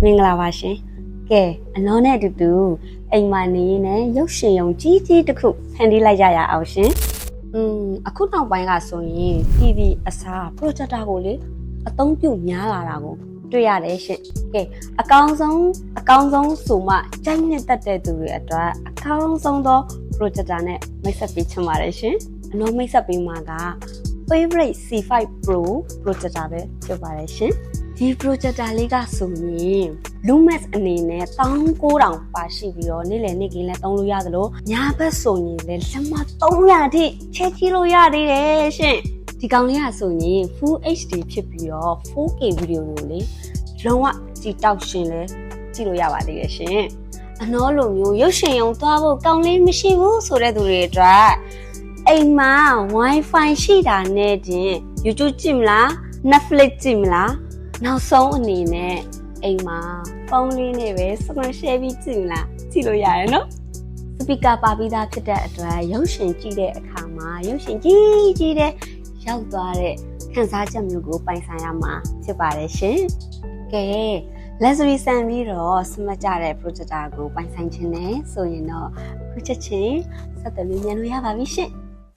မင်္ဂလာပါရှင်ကဲအလောနဲ့အတူတူအိမ်မှာနေရင်လည်းရုပ်ရှင်ရုံကြီးကြီးတစ်ခုဖန်တီးလိုက်ကြရအောင်ရှင်အခုနောက်ပိုင်းကဆိုရင် TV အစား projector ကိုလေအသုံးပြုများလာတာကိုတွေ့ရတယ်ရှင်ကဲအကောင်းဆုံးဆိုမှကြိုက်နှစ်သက်တဲ့သူတွေအတွက်အကောင်းဆုံးသော projector နဲ့မိတ်ဆက်ပေးချင်ပါတယ်ရှင်အလောမိတ်ဆက်ပေးမှာက favorite C5 Pro projector ပဲဖြစ်ပါတယ်ရှင်ဒီ projector လေးကဆိုရင် Lumax အနေနဲ့19000ပါရှိပြီးတော့နေ့လည်နေ့ကင်းလည်းသုံးလို့ရသလိုညဘက်ဆိုရင်လည်းလက်မ300အထိချဲကြည့်လို့ရသေးတယ်ရှင်ဒီကောင်လေးကဆိုရင် Full HD ဖြစ်ပြီးတော့ 4K ဗီဒီယိုကိုလေလုံးဝကြည့်တောက်ရှင်လဲကြည့်လို့ရပါသေးတယ်ရှင်အနောလိုမျိုးရုပ်ရှင်ရုံသွားဖို့ကောင်းလေးမရှိဘူးဆိုတဲ့သူတွေအတွက်အိမ်မှာ Wi-Fi ရှိတာနဲ့တင် YouTube ကြည့်မလား Netflix ကြည့်မလားနောက်ဆုံးအနေနဲ့အိမ်မှာဖုန်းလေးနဲ့ပဲ screen share ပြီးကြည့်မလားကြည့်လို့ရတယ်နော်စပီကာပါပြီးသားဖြစ်တဲ့အတွက်ရုပ်ရှင်ကြည့်တဲ့အခါမှာရုပ်ရှင်ကြီးတဲ့ရောက်သွားတဲ့ခံစားချက်မျိုးကိုပိုင်ဆိုင်ရမှာဖြစ်ပါတယ်ရှင်ကဲ luxury ဆန်ပြီးတော့စမကြတဲ့ projector ကိုပိုင်ဆိုင်ခြင်းနဲ့ဆိုရင်တော့ခုချက်ချင်းဆက်သွယ်လို့မြန်လို့ရပါပြီရှင်